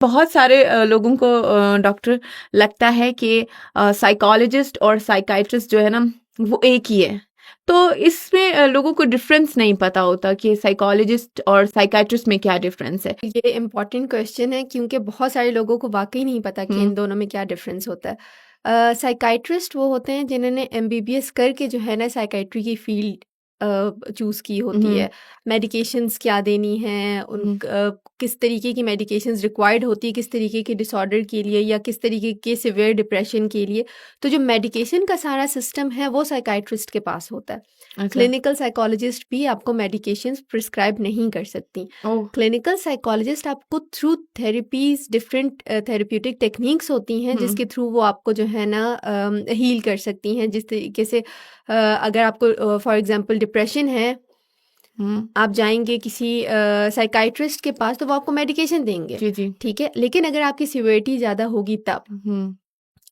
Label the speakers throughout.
Speaker 1: बहुत सारे लोगों को डॉक्टर लगता है कि साइकोलॉजिस्ट और साइकाइट्रिस्ट जो है ना वो एक ही है। तो इसमें लोगों को डिफरेंस नहीं पता होता कि साइकोलॉजिस्ट और साइकाइट्रिस्ट में क्या डिफरेंस है।
Speaker 2: ये इम्पॉर्टेंट क्वेश्चन है क्योंकि बहुत सारे लोगों को वाकई नहीं पता कि इन दोनों में क्या डिफरेंस होता है। साइकाइट्रिस्ट वो होते हैं जिन्होंने एमबीबीएस करके जो है ना साइकाइट्री की फील्ड चूज़ की होती है। मेडिकेशंस क्या देनी है, किस तरीके की मेडिकेशंस रिक्वायर्ड होती है, किस तरीके के डिसऑर्डर के लिए या किस तरीके के सिवियर डिप्रेशन के लिए। तो जो मेडिकेशन का सारा सिस्टम है वो साइकाइट्रिस्ट के पास होता है।
Speaker 1: अच्छा।
Speaker 2: क्लिनिकल साइकोलॉजिस्ट भी आपको मेडिकेशंस प्रिस्क्राइब नहीं कर सकती।
Speaker 1: ओह।
Speaker 2: क्लिनिकल साइकोलॉजिस्ट आपको through therapies different therapeutic techniques होती हैं जिसके थ्रू वो आपको जो है ना हील कर सकती हैं। जिस तरीके से अगर आपको फॉर एग्जांपल डिप्रेशन है, आप जाएंगे किसी साइकाइट्रिस्ट के पास तो वो आपको मेडिकेशन देंगे,
Speaker 1: जी जी।
Speaker 2: ठीक है, लेकिन अगर आपकी सिवियरिटी ज़्यादा होगी तब।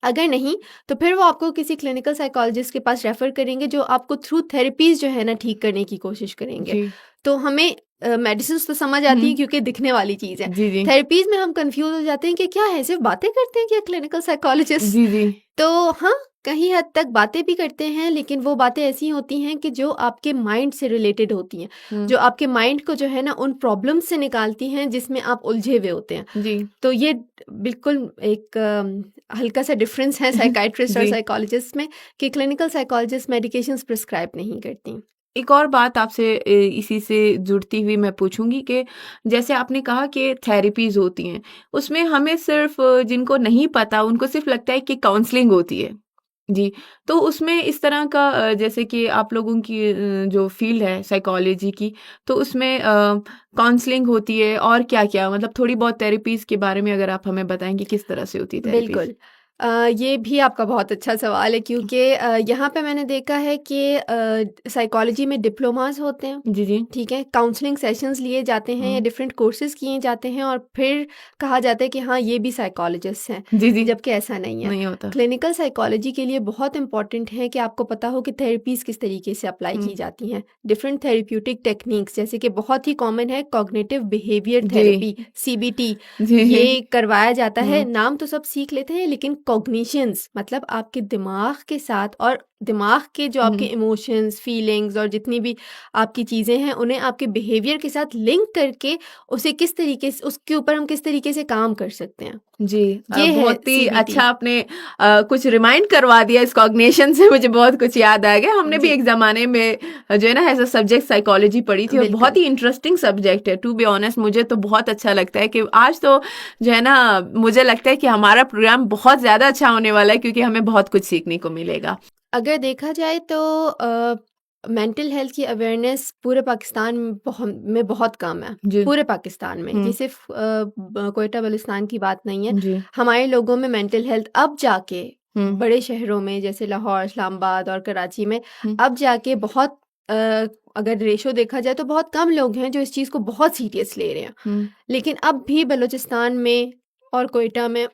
Speaker 2: अगर नहीं तो फिर वो आपको किसी क्लिनिकल साइकोलॉजिस्ट के पास रेफर करेंगे जो आपको थ्रू थेरेपीज जो है ना ठीक करने की कोशिश करेंगे।
Speaker 1: जी
Speaker 2: तो हमें मेडिसिन तो समझ आती है क्योंकि दिखने वाली चीज़ है।
Speaker 1: जी जी
Speaker 2: थेरेपीज में हम कंफ्यूज हो जाते हैं कि क्या है, सिर्फ बातें करते हैं क्या क्लिनिकल साइकोलॉजिस्ट।
Speaker 1: जी जी।
Speaker 2: तो हाँ, कहीं हद तक बातें भी करते हैं, लेकिन वो बातें ऐसी होती हैं कि जो आपके माइंड से रिलेटेड होती हैं, जो आपके माइंड को जो है ना उन प्रॉब्लम से निकालती हैं जिसमें आप उलझे हुए होते हैं।
Speaker 1: जी
Speaker 2: तो ये बिल्कुल एक हल्का सा डिफरेंस है साइकाइट्रिस्ट और
Speaker 1: जी।
Speaker 2: साइकोलॉजिस्ट में कि क्लिनिकल साइकोलॉजिस्ट मेडिकेशंस प्रिस्क्राइब नहीं करती।
Speaker 1: एक और बात आपसे इसी से जुड़ती हुई मैं पूछूंगी कि जैसे आपने कहा कि थेरेपीज होती हैं, उसमें हमें सिर्फ जिनको नहीं पता उनको सिर्फ लगता है कि काउंसलिंग होती है। जी। तो उसमें इस तरह का जैसे कि आप लोगों की जो फील्ड है साइकोलॉजी की, तो उसमें काउंसलिंग होती है और क्या-क्या, मतलब थोड़ी बहुत थेरेपीज के बारे में अगर आप हमें बताएं कि किस तरह से होती है थेरेपीज।
Speaker 2: बिल्कुल। ये भी आपका बहुत अच्छा सवाल है क्योंकि यहाँ पे मैंने देखा है कि साइकोलॉजी में डिप्लोमास होते हैं,
Speaker 1: जी जी।
Speaker 2: ठीक है, काउंसलिंग सेशंस लिए जाते हैं या डिफरेंट कोर्सेज किए जाते हैं और फिर कहा जाता है कि हाँ ये भी साइकोलॉजिस्ट हैं,
Speaker 1: जी जी।
Speaker 2: जबकि ऐसा नहीं है।
Speaker 1: नहीं होता।
Speaker 2: क्लिनिकल साइकोलॉजी के लिए बहुत इंपॉर्टेंट है कि आपको पता हो कि थेरेपीज किस तरीके से अप्लाई की जाती हैं, डिफरेंट थेरेप्यूटिक टेक्निक्स, जैसे कि बहुत ही कॉमन है कॉग्निटिव बिहेवियर
Speaker 1: जी
Speaker 2: थेरेपी, CBT।
Speaker 1: जी।
Speaker 2: ये करवाया जाता है,
Speaker 1: हम्म
Speaker 2: नाम तो सब सीख लेते हैं लेकिन कॉग्निशंस मतलब आपके दिमाग के साथ और दिमाग के जो आपके
Speaker 1: हम्म।
Speaker 2: इमोशंस, फीलिंग्स और जितनी भी आपकी चीज़ें हैं उन्हें आपके बिहेवियर के साथ लिंक करके उसे किस तरीके से, उसके ऊपर हम किस तरीके से काम कर सकते हैं,
Speaker 1: जी।
Speaker 2: ये है
Speaker 1: बहुत ही
Speaker 2: CBT।
Speaker 1: अच्छा आपने कुछ रिमाइंड करवा दिया इस कॉग्निशन से, मुझे बहुत कुछ याद आ गया। हमने भी
Speaker 2: जी
Speaker 1: एक ज़माने में जो है ना ऐसा सब्जेक्ट साइकोलॉजी पढ़ी थी और बहुत
Speaker 2: बिल्कुल।
Speaker 1: ही इंटरेस्टिंग सब्जेक्ट है। टू बी ऑनेस्ट मुझे तो बहुत अच्छा लगता है कि आज तो जो है ना मुझे लगता है कि हमारा प्रोग्राम बहुत ज़्यादा अच्छा होने वाला है क्योंकि हमें बहुत कुछ सीखने को मिलेगा।
Speaker 2: अगर देखा जाए तो मेंटल हेल्थ की अवेयरनेस पूरे पाकिस्तान में बहुत कम है।
Speaker 1: जी।
Speaker 2: पूरे पाकिस्तान में, ये
Speaker 1: हुँ।
Speaker 2: सिर्फ कोयटा बलूचिस्तान की बात नहीं है।
Speaker 1: जी।
Speaker 2: हमारे लोगों में मेंटल हेल्थ अब जाके
Speaker 1: हुँ।
Speaker 2: बड़े शहरों में जैसे लाहौर, इस्लामाबाद और कराची में
Speaker 1: हुँ।
Speaker 2: अब जाके बहुत अगर रेशो देखा जाए तो बहुत कम लोग हैं जो इस चीज़ को बहुत सीरियस ले रहे हैं।
Speaker 1: हुँ।
Speaker 2: लेकिन अब भी बलूचिस्तान में और कोयटा में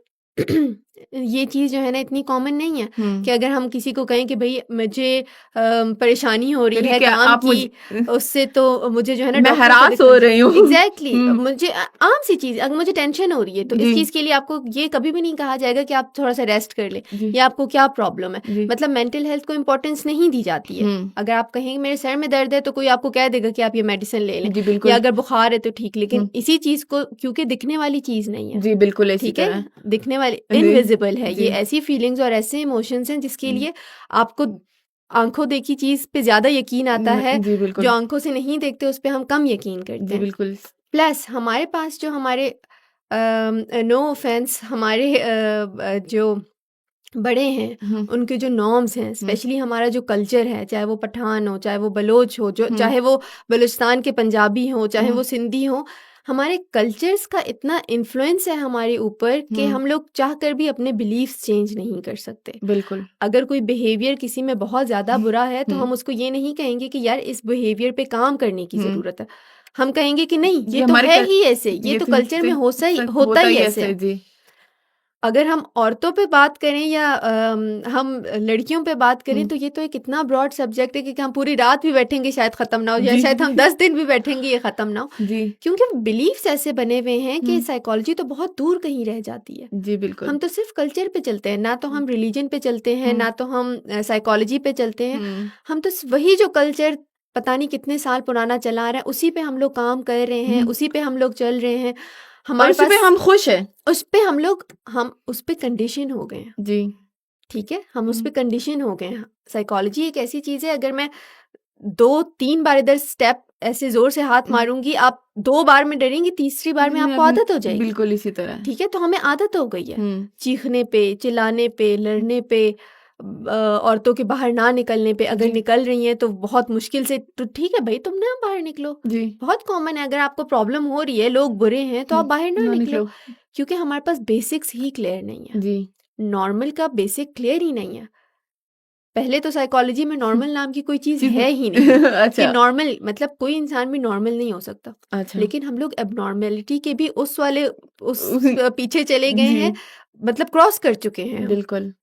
Speaker 2: ये चीज़ जो है ना इतनी कॉमन नहीं है
Speaker 1: हुँ।
Speaker 2: कि अगर हम किसी को कहें कि भई मुझे परेशानी हो रही
Speaker 1: क्योंकि
Speaker 2: है
Speaker 1: क्या
Speaker 2: काम
Speaker 1: आप
Speaker 2: की,
Speaker 1: मुझे
Speaker 2: उससे तो मुझे जो है ना
Speaker 1: मैं
Speaker 2: डॉक्टर को
Speaker 1: हरास
Speaker 2: दिखा।
Speaker 1: हो रही हूँ।
Speaker 2: एग्जैक्टली
Speaker 1: हुँ।
Speaker 2: मुझे आम सी चीज़, अगर मुझे टेंशन हो रही है तो इस
Speaker 1: जी।
Speaker 2: चीज़ के लिए आपको ये कभी भी नहीं कहा जाएगा कि आप थोड़ा सा रेस्ट कर ले
Speaker 1: जी।
Speaker 2: या आपको क्या प्रॉब्लम है।
Speaker 1: जी।
Speaker 2: मतलब मेंटल हेल्थ को इम्पोर्टेंस नहीं दी जाती है।
Speaker 1: हुँ।
Speaker 2: अगर आप कहें मेरे सर में दर्द है तो कोई आपको कह देगा कि आप ये मेडिसिन ले लें,
Speaker 1: जी,
Speaker 2: या
Speaker 1: बिल्कुल।
Speaker 2: अगर बुखार है तो ठीक, लेकिन
Speaker 1: हुँ।
Speaker 2: इसी चीज़ को क्योंकि दिखने वाली चीज़ नहीं है,
Speaker 1: जी, बिल्कुल इसी
Speaker 2: ठीक है,
Speaker 1: तरह।
Speaker 2: दिखने वाली
Speaker 1: जी।
Speaker 2: इनविजिबल है, ये
Speaker 1: जी।
Speaker 2: ऐसी फीलिंग्स और ऐसे इमोशंस हैं जिसके
Speaker 1: हुँ।
Speaker 2: लिए आपको आंखों देखी चीज पे ज्यादा यकीन आता है,
Speaker 1: जी,
Speaker 2: जो
Speaker 1: बिल्कुल।
Speaker 2: आंखों से नहीं देखते उस पे हम कम यकीन करते
Speaker 1: जी,
Speaker 2: हैं।
Speaker 1: बिल्कुल।
Speaker 2: प्लस हमारे पास जो हमारे नो ऑफेंस हमारे जो बड़े हैं
Speaker 1: हुँ।
Speaker 2: उनके जो नॉर्म्स हैं,
Speaker 1: हुँ।
Speaker 2: स्पेशली हमारा जो कल्चर है, चाहे वो पठान हो, चाहे वो बलोच हो, जो
Speaker 1: हुँ।
Speaker 2: चाहे वो बलूचिस्तान के पंजाबी हो, चाहे
Speaker 1: हुँ।
Speaker 2: वो सिंधी हो, हमारे कल्चर्स का इतना इन्फ्लुएंस है हमारे ऊपर कि
Speaker 1: हुँ।
Speaker 2: हम लोग चाह कर भी अपने बिलीफ्स चेंज नहीं कर सकते।
Speaker 1: बिल्कुल।
Speaker 2: अगर कोई बिहेवियर किसी में बहुत ज़्यादा बुरा है तो
Speaker 1: हुँ।
Speaker 2: हम उसको ये नहीं कहेंगे कि यार इस बिहेवियर पे काम करने की
Speaker 1: हुँ।
Speaker 2: ज़रूरत है। हम कहेंगे कि नहीं, ये
Speaker 1: ये
Speaker 2: तो
Speaker 1: हमारे
Speaker 2: है ही ऐसे, ये
Speaker 1: ये
Speaker 2: तो
Speaker 1: तो
Speaker 2: कल्चर में
Speaker 1: से
Speaker 2: होता ही
Speaker 1: स
Speaker 2: होता
Speaker 1: होता
Speaker 2: ही
Speaker 1: ही
Speaker 2: ऐसे
Speaker 1: ऐसे
Speaker 2: है।
Speaker 1: है। जी।
Speaker 2: अगर हम औरतों पे बात करें या हम लड़कियों पे बात करें
Speaker 1: हुँ।
Speaker 2: तो ये तो एक इतना ब्रॉड सब्जेक्ट है कि हम पूरी रात भी बैठेंगे शायद ख़त्म ना हो, या
Speaker 1: जी।
Speaker 2: शायद हम 10 दिन भी बैठेंगे ये ख़त्म ना हो।
Speaker 1: जी।
Speaker 2: क्योंकि बिलीफ्स ऐसे बने हुए हैं कि
Speaker 1: हुँ।
Speaker 2: साइकोलॉजी तो बहुत दूर कहीं रह जाती है।
Speaker 1: जी, बिल्कुल।
Speaker 2: हम तो सिर्फ कल्चर पे चलते हैं, ना तो
Speaker 1: हुँ।
Speaker 2: हम रिलीजन पे चलते हैं,
Speaker 1: हुँ।
Speaker 2: ना तो हम साइकोलॉजी पे चलते हैं।
Speaker 1: हुँ।
Speaker 2: हम तो वही जो कल्चर पता नहीं कितने साल पुराना चला आ रहा है, उसी पे हम लोग काम कर रहे हैं,
Speaker 1: हुँ।
Speaker 2: उसी पे हम लोग चल रहे हैं।
Speaker 1: और
Speaker 2: हमारे
Speaker 1: उसी पे
Speaker 2: पास
Speaker 1: हम खुश हैं।
Speaker 2: हम उस पे कंडीशन हो गए हैं।
Speaker 1: जी।
Speaker 2: ठीक है, हम उस पे
Speaker 1: हुँ।
Speaker 2: कंडीशन हो गए हैं। साइकोलॉजी एक ऐसी चीज़ है, अगर मैं 2-3 बार इधर स्टेप ऐसे ज़ोर से हाथ
Speaker 1: हुँ।
Speaker 2: मारूँगी, आप 2 बार में डरेंगी, तीसरी बार में
Speaker 1: मैं
Speaker 2: आपको आदत हो जाएगी।
Speaker 1: बिल्कुल इसी तरह है।
Speaker 2: ठीक है, तो हमें आदत हो गई है।
Speaker 1: हुँ।
Speaker 2: चीखने पे, चिल्लाने पे, लड़ने पे, औरतों के बाहर ना निकलने पे, अगर
Speaker 1: जी।
Speaker 2: निकल रही हैं तो बहुत मुश्किल से, तो ठीक है भई तुम ना बाहर निकलो।
Speaker 1: जी।
Speaker 2: बहुत कॉमन है, अगर आपको प्रॉब्लम हो रही है, लोग बुरे हैं, तो आप बाहर ना
Speaker 1: ना
Speaker 2: निकलो।
Speaker 1: निकलो।
Speaker 2: क्योंकि हमारे पास बेसिक्स ही क्लियर नहीं है।
Speaker 1: जी।
Speaker 2: नॉर्मल का बेसिक क्लियर ही नहीं है। पहले तो साइकोलॉजी में नॉर्मल नाम की कोई चीज़
Speaker 1: चीज़
Speaker 2: है ही नहीं कि
Speaker 1: अच्छा,
Speaker 2: नॉर्मल मतलब कोई इंसान भी नॉर्मल नहीं हो सकता।
Speaker 1: अच्छा।
Speaker 2: लेकिन हम लोग एबनॉर्मेलिटी के भी उस
Speaker 1: उसी
Speaker 2: पीछे चले गए
Speaker 1: जी,
Speaker 2: हैं, मतलब क्रॉस कर चुके हैं हम,
Speaker 1: बिल्कुल।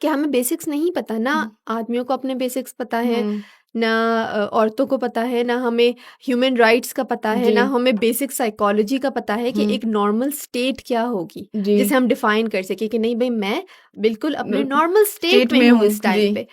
Speaker 2: कि हमें बेसिक्स नहीं पता ना।
Speaker 1: हुँ।
Speaker 2: आदमियों को अपने बेसिक्स पता है
Speaker 1: हुँ।
Speaker 2: ना, औरतों को पता है ना, हमें ह्यूमन राइट्स का पता है
Speaker 1: जी।
Speaker 2: ना, हमें बेसिक साइकोलॉजी का पता है कि
Speaker 1: हुँ।
Speaker 2: एक नॉर्मल स्टेट क्या होगी,
Speaker 1: जी।
Speaker 2: जिसे हम डिफाइन कर सके कि नहीं भाई मैं बिल्कुल अपने
Speaker 1: न
Speaker 2: नॉर्मल स्टेट
Speaker 1: स्टेट
Speaker 2: में
Speaker 1: में
Speaker 2: हूँ
Speaker 1: हूँ।
Speaker 2: इस टाइम
Speaker 1: जी।
Speaker 2: पे।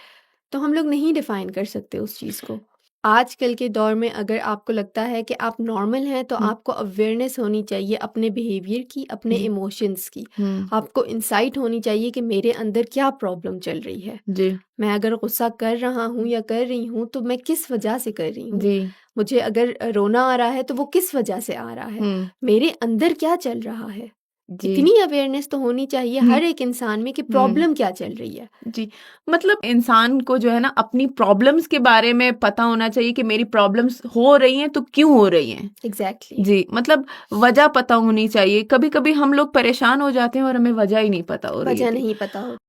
Speaker 2: तो हम लोग नहीं डिफाइन कर सकते उस चीज़ को। आजकल के दौर में अगर आपको लगता है कि आप नॉर्मल हैं, तो
Speaker 1: हुँ।
Speaker 2: आपको अवेयरनेस होनी चाहिए अपने बिहेवियर की, अपने
Speaker 1: जी।
Speaker 2: इमोशंस की।
Speaker 1: हुँ।
Speaker 2: आपको इंसाइट होनी चाहिए कि मेरे अंदर क्या प्रॉब्लम चल रही है।
Speaker 1: जी।
Speaker 2: मैं अगर गुस्सा कर रहा हूँ या कर रही हूँ, तो मैं किस वजह से कर रही हूँ।
Speaker 1: जी।
Speaker 2: मुझे अगर रोना आ रहा है, तो वो किस वजह से आ रहा है।
Speaker 1: हुँ।
Speaker 2: मेरे अंदर क्या चल रहा है।
Speaker 1: जी।
Speaker 2: इतनी अवेयरनेस तो होनी चाहिए
Speaker 1: हुँ।
Speaker 2: हर एक इंसान में कि
Speaker 1: हुँ।
Speaker 2: प्रॉब्लम क्या चल रही है।
Speaker 1: जी, मतलब इंसान को जो है ना अपनी प्रॉब्लम्स के बारे में पता होना चाहिए कि मेरी प्रॉब्लम्स हो रही हैं तो क्यों हो रही हैं।
Speaker 2: एग्जैक्टली।
Speaker 1: जी, मतलब वजह पता होनी चाहिए। कभी-कभी हम लोग परेशान हो जाते हैं और हमें वजह ही नहीं पता हो रही
Speaker 2: वजह
Speaker 1: होती।
Speaker 2: नहीं पता होती।